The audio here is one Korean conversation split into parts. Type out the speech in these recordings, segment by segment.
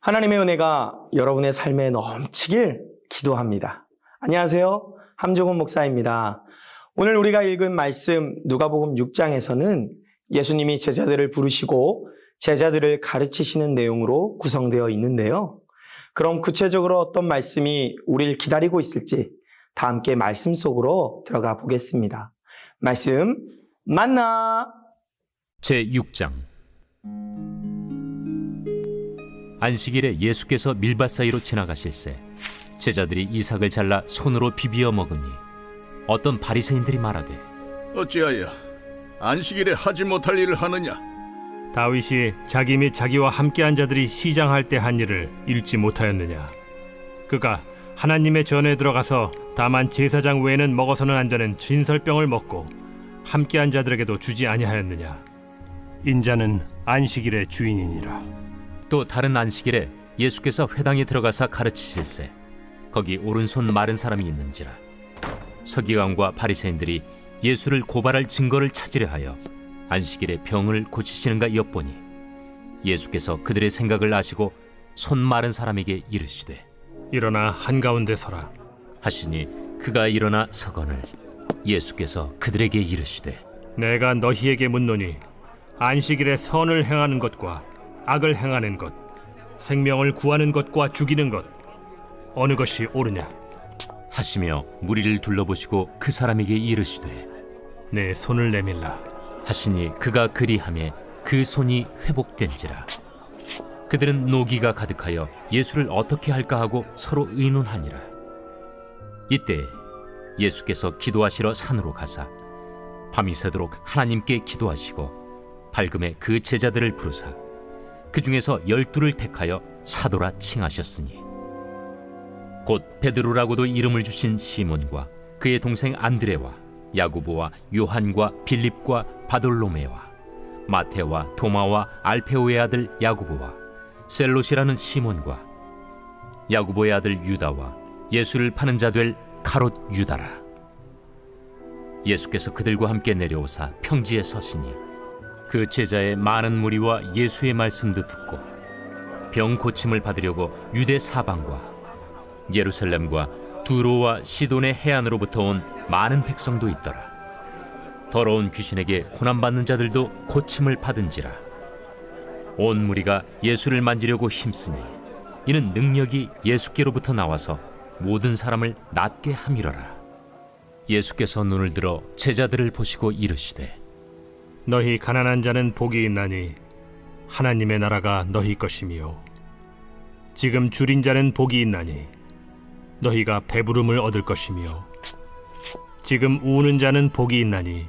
하나님의 은혜가 여러분의 삶에 넘치길 기도합니다. 안녕하세요. 함종훈 목사입니다. 오늘 우리가 읽은 말씀 누가복음 6장에서는 예수님이 제자들을 부르시고 제자들을 가르치시는 내용으로 구성되어 있는데요. 그럼 구체적으로 어떤 말씀이 우리를 기다리고 있을지 다 함께 말씀 속으로 들어가 보겠습니다. 말씀 만나! 제6장. 안식일에 예수께서 밀밭 사이로 지나가실새 제자들이 이삭을 잘라 손으로 비비어 먹으니 어떤 바리새인들이 말하되 어찌하여 안식일에 하지 못할 일을 하느냐? 다윗이 자기 및 자기와 함께한 자들이 시장할 때 한 일을 읽지 못하였느냐? 그가 하나님의 전에 들어가서 다만 제사장 외에는 먹어서는 안 되는 진설병을 먹고 함께한 자들에게도 주지 아니하였느냐? 인자는 안식일의 주인이니라. 또 다른 안식일에 예수께서 회당에 들어가사 가르치실새 거기 오른손 마른 사람이 있는지라. 서기관과 바리새인들이 예수를 고발할 증거를 찾으려 하여 안식일에 병을 고치시는가 엿보니 예수께서 그들의 생각을 아시고 손 마른 사람에게 이르시되 일어나 한가운데 서라. 하시니 그가 일어나 서거늘 예수께서 그들에게 이르시되 내가 너희에게 묻노니 안식일에 선을 행하는 것과 악을 행하는 것, 생명을 구하는 것과 죽이는 것 어느 것이 옳으냐? 하시며 무리를 둘러보시고 그 사람에게 이르시되 내 손을 내밀라. 하시니 그가 그리하매 그 손이 회복된지라. 그들은 노기가 가득하여 예수를 어떻게 할까 하고 서로 의논하니라. 이때 예수께서 기도하시러 산으로 가사 밤이 새도록 하나님께 기도하시고 밝음에 그 제자들을 부르사 그 중에서 12를 택하여 사도라 칭하셨으니 곧 베드로라고도 이름을 주신 시몬과 그의 동생 안드레와 야고보와 요한과 빌립과 바돌로메와 마테와 도마와 알페오의 아들 야고보와 셀롯이라는 시몬과 야고보의 아들 유다와 예수를 파는 자 될 가롯 유다라. 예수께서 그들과 함께 내려오사 평지에 서시니 그 제자의 많은 무리와 예수의 말씀도 듣고 병 고침을 받으려고 유대 사방과 예루살렘과 두로와 시돈의 해안으로부터 온 많은 백성도 있더라. 더러운 귀신에게 고난받는 자들도 고침을 받은지라. 온 무리가 예수를 만지려고 힘쓰니 이는 능력이 예수께로부터 나와서 모든 사람을 낫게 함이러라. 예수께서 눈을 들어 제자들을 보시고 이르시되 너희 가난한 자는 복이 있나니 하나님의 나라가 너희 것이며 지금 줄인 자는 복이 있나니 너희가 배부름을 얻을 것이며 지금 우는 자는 복이 있나니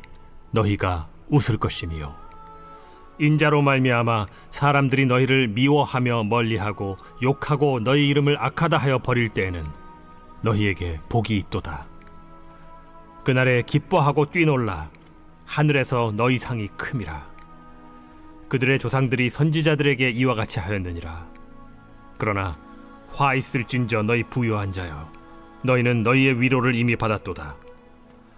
너희가 웃을 것이며 인자로 말미암아 사람들이 너희를 미워하며 멀리하고 욕하고 너희 이름을 악하다 하여 버릴 때에는 너희에게 복이 있도다. 그날에 기뻐하고 뛰놀라. 하늘에서 너희 상이 큼이라. 그들의 조상들이 선지자들에게 이와 같이 하였느니라. 그러나 화 있을진저 너희 부요한 자여, 너희는 너희의 위로를 이미 받았도다.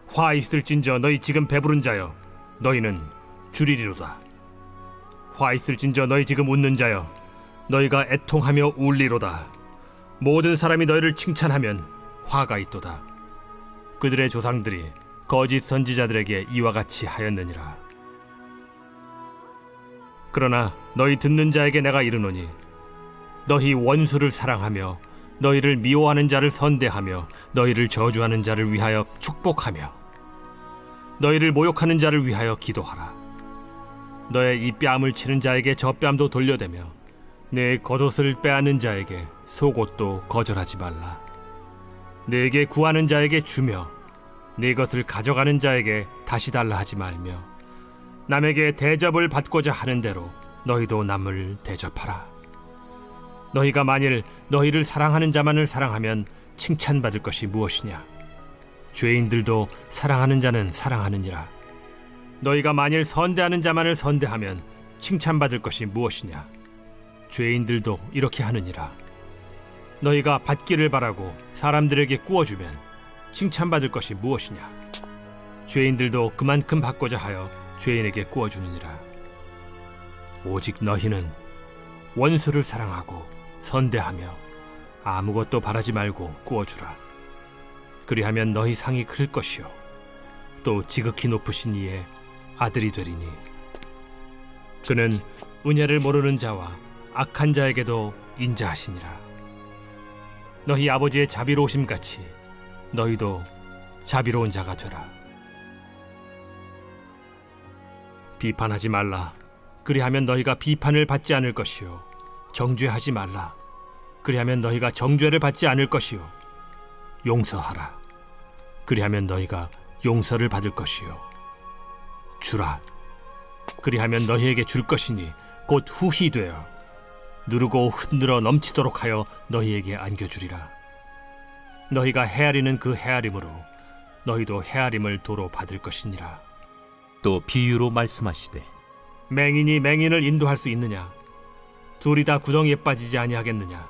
화 있을진저 너희 지금 배부른 자여, 너희는 줄이리로다. 화 있을진저 너희 지금 웃는 자여, 너희가 애통하며 울리로다. 모든 사람이 너희를 칭찬하면 화가 있도다. 그들의 조상들이 거짓 선지자들에게 이와 같이 하였느니라. 그러나 너희 듣는 자에게 내가 이르노니 너희 원수를 사랑하며 너희를 미워하는 자를 선대하며 너희를 저주하는 자를 위하여 축복하며 너희를 모욕하는 자를 위하여 기도하라. 너의 이 뺨을 치는 자에게 저 뺨도 돌려대며 내 겉옷을 빼앗는 자에게 속옷도 거절하지 말라. 내게 구하는 자에게 주며 네 것을 가져가는 자에게 다시 달라 하지 말며 남에게 대접을 받고자 하는 대로 너희도 남을 대접하라. 너희가 만일 너희를 사랑하는 자만을 사랑하면 칭찬받을 것이 무엇이냐? 죄인들도 사랑하는 자는 사랑하느니라. 너희가 만일 선대하는 자만을 선대하면 칭찬받을 것이 무엇이냐? 죄인들도 이렇게 하느니라. 너희가 받기를 바라고 사람들에게 구워주면 칭찬받을 것이 무엇이냐? 죄인들도 그만큼 받고자 하여 죄인에게 구워주느니라. 오직 너희는 원수를 사랑하고 선대하며 아무것도 바라지 말고 꾸어주라. 그리하면 너희 상이 클 것이요 또 지극히 높으신 이의 아들이 되리니 그는 은혜를 모르는 자와 악한 자에게도 인자하시니라. 너희 아버지의 자비로우심 같이 너희도 자비로운 자가 되라. 비판하지 말라. 그리하면 너희가 비판을 받지 않을 것이요 정죄하지 말라. 그리하면 너희가 정죄를 받지 않을 것이요 용서하라. 그리하면 너희가 용서를 받을 것이요 주라. 그리하면 너희에게 줄 것이니 곧 후히 되어 누르고 흔들어 넘치도록 하여 너희에게 안겨주리라. 너희가 헤아리는 그 헤아림으로 너희도 헤아림을 도로 받을 것이니라. 또 비유로 말씀하시되 맹인이 맹인을 인도할 수 있느냐? 둘이 다 구덩이에 빠지지 아니하겠느냐?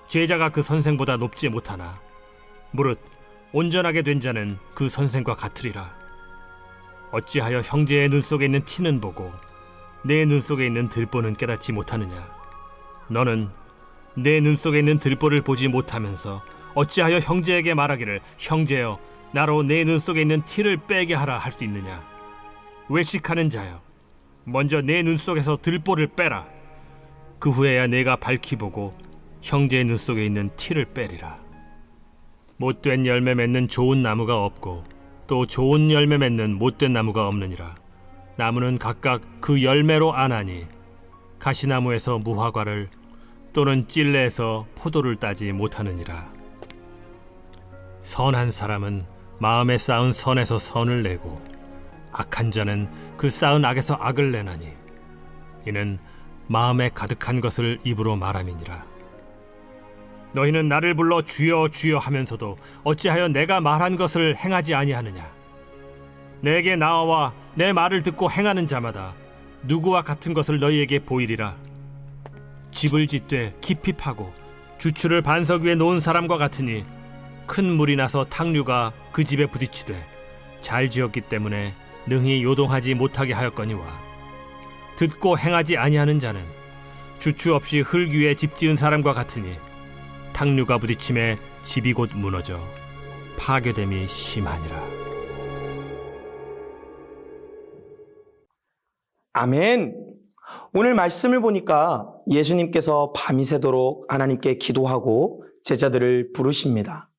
제자가 그 선생보다 높지 못하나 무릇 온전하게 된 자는 그 선생과 같으리라. 어찌하여 형제의 눈 속에 있는 티는 보고 내 눈 속에 있는 들보는 깨닫지 못하느냐? 너는 내 눈 속에 있는 들보를 보지 못하면서 어찌하여 형제에게 말하기를 형제여 나로 내 눈 속에 있는 티를 빼게 하라 할 수 있느냐? 외식하는 자여 먼저 내 눈 속에서 들보를 빼라. 그 후에야 내가 밝히 보고 형제의 눈 속에 있는 티를 빼리라. 못된 열매 맺는 좋은 나무가 없고 또 좋은 열매 맺는 못된 나무가 없느니라. 나무는 각각 그 열매로 아나니 가시나무에서 무화과를 또는 찔레에서 포도를 따지 못하느니라. 선한 사람은 마음에 쌓은 선에서 선을 내고 악한 자는 그 쌓은 악에서 악을 내나니 이는 마음에 가득한 것을 입으로 말함이니라. 너희는 나를 불러 주여 주여 하면서도 어찌하여 내가 말한 것을 행하지 아니하느냐? 내게 나와 내 말을 듣고 행하는 자마다 누구와 같은 것을 너희에게 보이리라. 집을 짓되 깊이 파고 주추를 반석 위에 놓은 사람과 같으니 큰 물이 나서 탕류가 그 집에 부딪히되 잘 지었기 때문에 능히 요동하지 못하게 하였거니와 듣고 행하지 아니하는 자는 주추 없이 흙 위에 집 지은 사람과 같으니 탕류가 부딪힘에 집이 곧 무너져 파괴됨이 심하니라. 아멘. 오늘 말씀을 보니까 예수님께서 밤이 새도록 하나님께 기도하고 제자들을 부르십니다.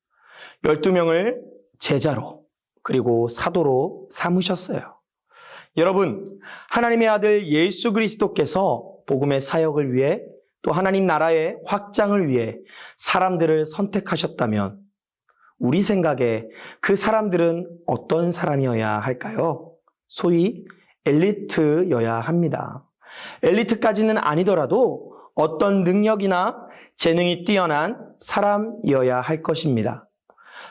12명을 제자로 그리고 사도로 삼으셨어요. 여러분, 하나님의 아들 예수 그리스도께서 복음의 사역을 위해 또 하나님 나라의 확장을 위해 사람들을 선택하셨다면 우리 생각에 그 사람들은 어떤 사람이어야 할까요? 소위 엘리트여야 합니다. 엘리트까지는 아니더라도 어떤 능력이나 재능이 뛰어난 사람이어야 할 것입니다.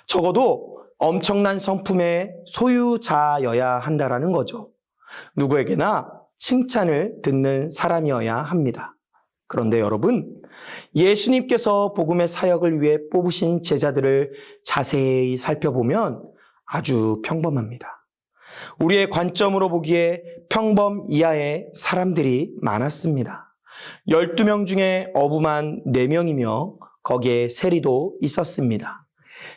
적어도 엄청난 성품의 소유자여야 한다라는 거죠. 누구에게나 칭찬을 듣는 사람이어야 합니다. 그런데 여러분, 예수님께서 복음의 사역을 위해 뽑으신 제자들을 자세히 살펴보면 아주 평범합니다. 우리의 관점으로 보기에 평범 이하의 사람들이 많았습니다. 12명 중에 어부만 4명이며 거기에 세리도 있었습니다.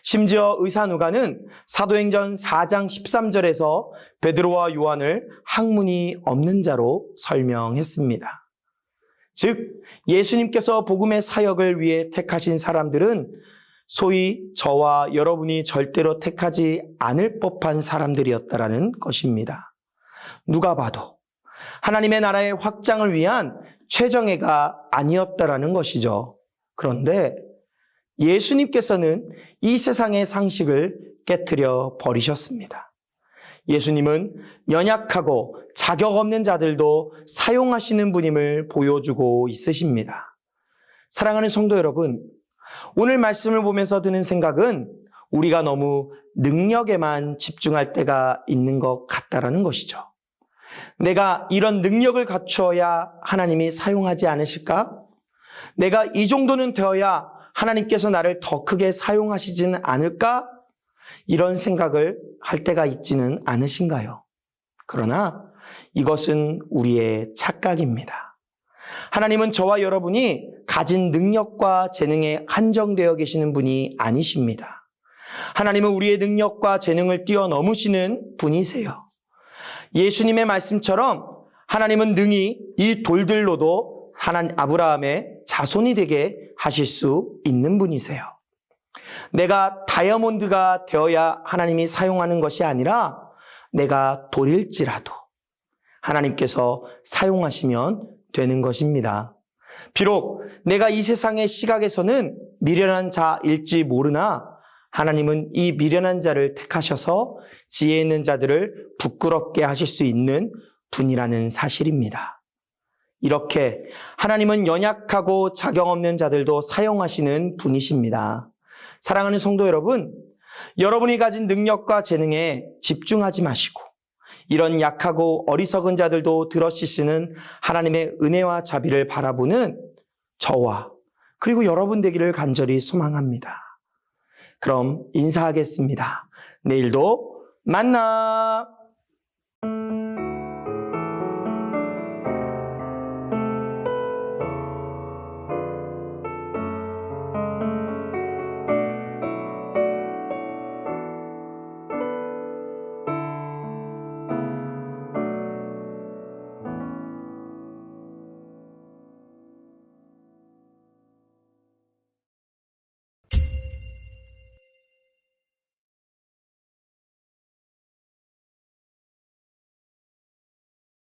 심지어 의사 누가는 사도행전 4장 13절에서 베드로와 요한을 학문이 없는 자로 설명했습니다. 즉 예수님께서 복음의 사역을 위해 택하신 사람들은 소위 저와 여러분이 절대로 택하지 않을 법한 사람들이었다라는 것입니다. 누가 봐도 하나님의 나라의 확장을 위한 최정예가 아니었다라는 것이죠. 그런데 예수님께서는 이 세상의 상식을 깨트려 버리셨습니다. 예수님은 연약하고 자격 없는 자들도 사용하시는 분임을 보여주고 있으십니다. 사랑하는 성도 여러분, 오늘 말씀을 보면서 드는 생각은 우리가 너무 능력에만 집중할 때가 있는 것 같다라는 것이죠. 내가 이런 능력을 갖추어야 하나님이 사용하지 않으실까? 내가 이 정도는 되어야 하나님께서 나를 더 크게 사용하시지는 않을까? 이런 생각을 할 때가 있지는 않으신가요? 그러나 이것은 우리의 착각입니다. 하나님은 저와 여러분이 가진 능력과 재능에 한정되어 계시는 분이 아니십니다. 하나님은 우리의 능력과 재능을 뛰어넘으시는 분이세요. 예수님의 말씀처럼 하나님은 능히 이 돌들로도 아브라함의 자손이 되게 하실 수 있는 분이세요. 내가 다이아몬드가 되어야 하나님이 사용하는 것이 아니라 내가 돌일지라도 하나님께서 사용하시면 되는 것입니다. 비록 내가 이 세상의 시각에서는 미련한 자일지 모르나 하나님은 이 미련한 자를 택하셔서 지혜 있는 자들을 부끄럽게 하실 수 있는 분이라는 사실입니다. 이렇게 하나님은 연약하고 자격 없는 자들도 사용하시는 분이십니다. 사랑하는 성도 여러분, 여러분이 가진 능력과 재능에 집중하지 마시고 이런 약하고 어리석은 자들도 들어쓰시는 하나님의 은혜와 자비를 바라보는 저와 그리고 여러분 되기를 간절히 소망합니다. 그럼 인사하겠습니다. 내일도 만나!